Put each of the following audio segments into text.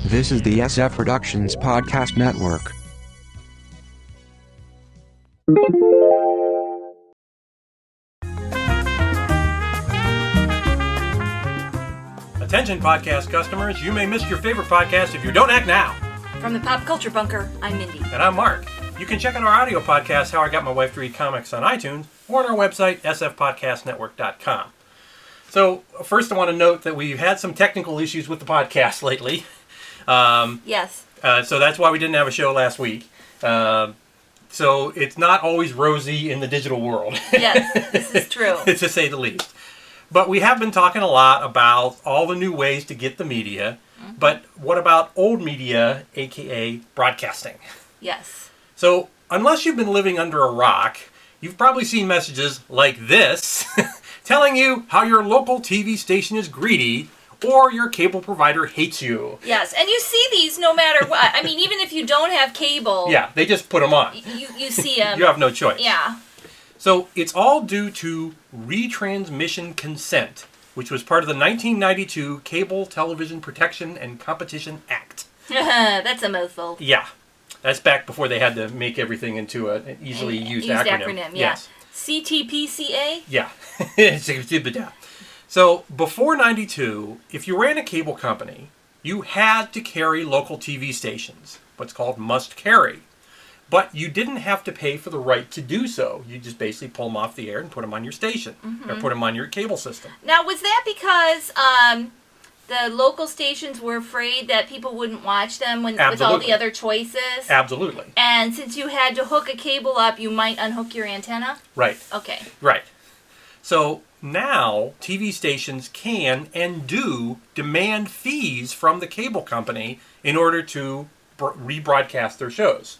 This is the SF Productions Podcast Network. Attention podcast customers, you may miss your favorite podcast if you don't act now. From the Pop Culture Bunker, I'm Mindy. And I'm Mark. You can check out our audio podcast, How I Got My Wife to Read Comics, on iTunes or on our website, sfpodcastnetwork.com. So, first I want to note that we've had some technical issues with the podcast lately. Yes. So that's why we didn't have a show last week. So it's not always rosy in the digital world. Yes, this is true. To say the least. But we have been talking a lot about all the new ways to get the media. Mm-hmm. But what about old media, aka broadcasting? Yes. So unless you've been living under a rock, you've probably seen messages like this telling you how your local TV station is greedy or your cable provider hates you. Yes, and you see these no matter what. I mean, even if you don't have cable. Yeah, they just put them on. You see them. You have no choice. Yeah. So it's all due to Retransmission Consent, which was part of the 1992 Cable Television Protection and Competition Act. That's a mouthful. Yeah. That's back before they had to make everything into an easily used acronym. Yeah. Yes. Ftpcb? Yeah. So, before 92, if you ran a cable company, you had to carry local TV stations, what's called must carry. But you didn't have to pay for the right to do so. You just basically pull them off the air and put them on your station, or put them on your cable system. Now, was that because the local stations were afraid that people wouldn't watch them with all the other choices? Absolutely. And since you had to hook a cable up, you might unhook your antenna? Right. Okay. Right. So now TV stations can and do demand fees from the cable company in order to rebroadcast their shows.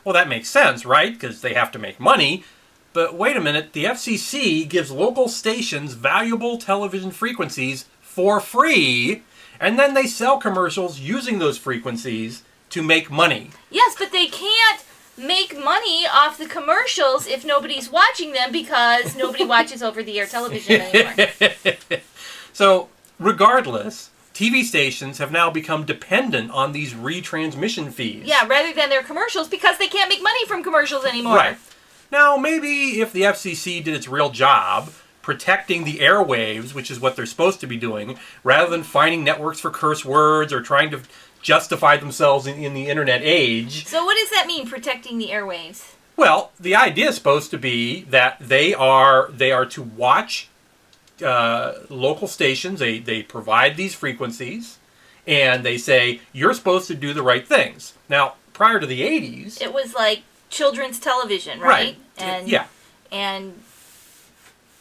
Well, that makes sense, right? Because they have to make money. But wait a minute, the FCC gives local stations valuable television frequencies for free, and then they sell commercials using those frequencies to make money. Yes, but they can't make money off the commercials if nobody's watching them because nobody watches over-the-air television anymore. So, regardless, TV stations have now become dependent on these retransmission fees. Yeah, rather than their commercials because they can't make money from commercials anymore. Right. Now, maybe if the FCC did its real job, protecting the airwaves, which is what they're supposed to be doing, rather than finding networks for curse words or trying to justify themselves in the internet age. So what does that mean, protecting the airwaves? Well, the idea is supposed to be that they are to watch local stations. They provide these frequencies, and they say, you're supposed to do the right things. Now, prior to the 80s... It was like children's television, right? And, yeah. And...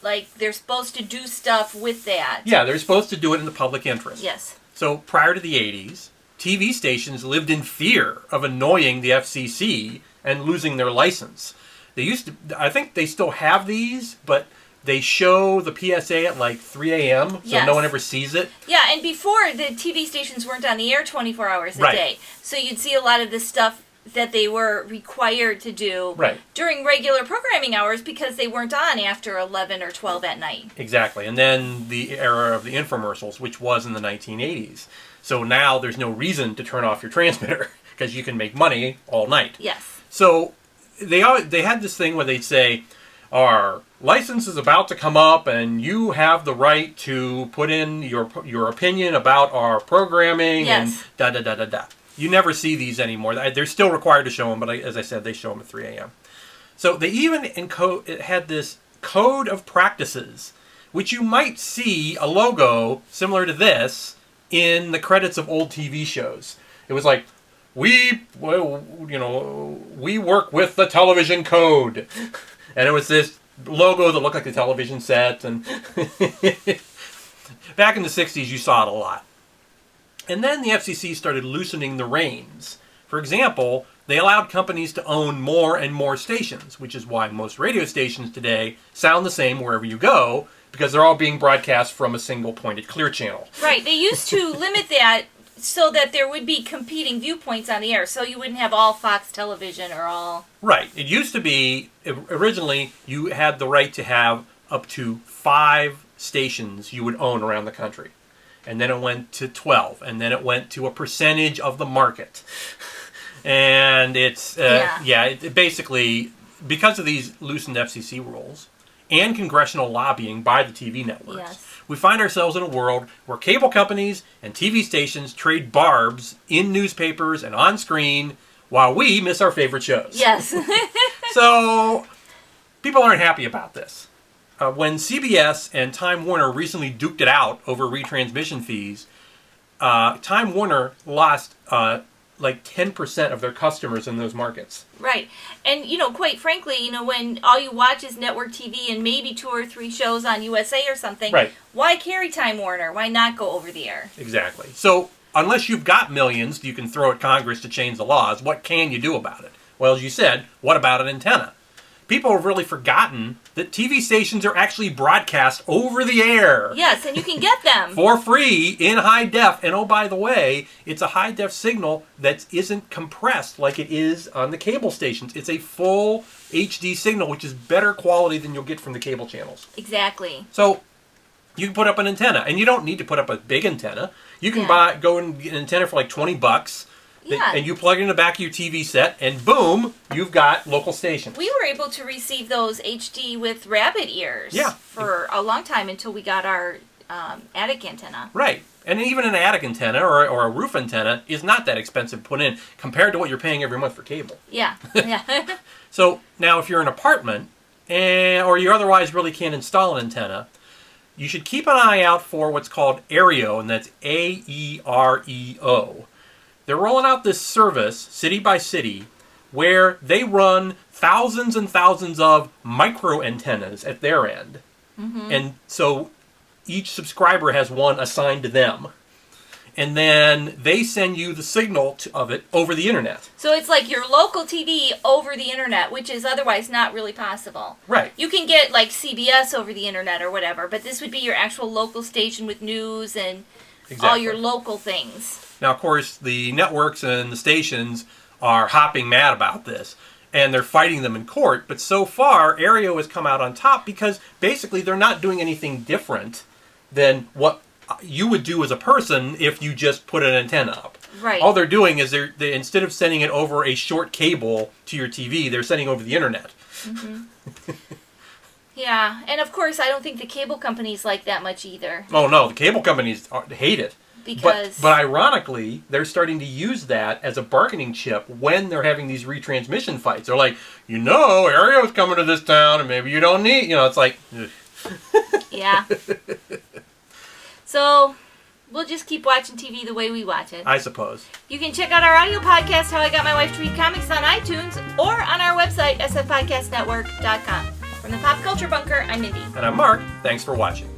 like, they're supposed to do stuff with that. Yeah, they're supposed to do it in the public interest. Yes. So prior to the 80s, TV stations lived in fear of annoying the FCC and losing their license. They used to, I think they still have these, but they show the PSA at like 3 a.m., so yes. No one ever sees it. Yeah, and before, the TV stations weren't on the air 24 hours a right. day. So you'd see a lot of the stuff that they were required to do right. during regular programming hours because they weren't on after 11 or 12 at night. Exactly. And then the era of the infomercials, which was in the 1980s. So now there's no reason to turn off your transmitter because you can make money all night. Yes. So they had this thing where they'd say, our license is about to come up and you have the right to put in your opinion about our programming. Yes. And da-da-da-da-da. You never see these anymore. They're still required to show them, but as I said, they show them at 3 a.m. So they even had this code of practices, which you might see a logo similar to this in the credits of old TV shows. It was like, we work with the television code. And it was this logo that looked like a television set. And back in the 60s, you saw it a lot. And then the FCC started loosening the reins. For example, they allowed companies to own more and more stations, which is why most radio stations today sound the same wherever you go, because they're all being broadcast from a single pointed clear channel. Right. They used to limit that so that there would be competing viewpoints on the air, so you wouldn't have all Fox Television or all... Right. It used to be, originally, you had the right to have up to 5 stations you would own around the country. and then it went to 12, and then it went to a percentage of the market. And it's, it basically, because of these loosened FCC rules and congressional lobbying by the TV networks, we find ourselves in a world where cable companies and TV stations trade barbs in newspapers and on screen while we miss our favorite shows. Yes. So, people aren't happy about this. When CBS and Time Warner recently duked it out over retransmission fees, Time Warner lost like 10% of their customers in those markets. Right. And, quite frankly, when all you watch is network TV and maybe 2 or 3 shows on USA or something, why carry Time Warner? Why not go over the air? Exactly. So, unless you've got millions you can throw at Congress to change the laws, what can you do about it? Well, as you said, what about an antenna? People have really forgotten that TV stations are actually broadcast over the air. Yes, and you can get them. For free, in high def. And oh, by the way, it's a high def signal that isn't compressed like it is on the cable stations. It's a full HD signal, which is better quality than you'll get from the cable channels. Exactly. So, you can put up an antenna. And you don't need to put up a big antenna. You can go and get an antenna for like $20. Yeah. And you plug it in the back of your TV set, and boom, you've got local stations. We were able to receive those HD with rabbit ears for a long time until we got our attic antenna. Right. And even an attic antenna or a roof antenna is not that expensive to put in compared to what you're paying every month for cable. Yeah. Yeah. So now if you're in an apartment or you otherwise really can't install an antenna, you should keep an eye out for what's called Aereo, and that's AEREO. They're rolling out this service, city by city, where they run thousands and thousands of micro antennas at their end. Mm-hmm. And so each subscriber has one assigned to them. And then they send you the signal of it over the internet. So it's like your local TV over the internet, which is otherwise not really possible. Right. You can get like CBS over the internet or whatever, but this would be your actual local station with news and all your local things. Now, of course, the networks and the stations are hopping mad about this, and they're fighting them in court. But so far, Aereo has come out on top because basically they're not doing anything different than what you would do as a person if you just put an antenna up. Right. All they're doing is they instead of sending it over a short cable to your TV, they're sending it over the internet. Mm-hmm. Yeah, and of course, I don't think the cable companies like that much either. Oh no, the cable companies hate it. Because... But ironically, they're starting to use that as a bargaining chip when they're having these retransmission fights. They're like, Aereo's coming to this town, and maybe you don't need, it's like... Yeah. So, we'll just keep watching TV the way we watch it. I suppose. You can check out our audio podcast, How I Got My Wife to Read Comics, on iTunes, or on our website, sfpodcastnetwork.com. From the Pop Culture Bunker, I'm Mindy. And I'm Mark. Thanks for watching.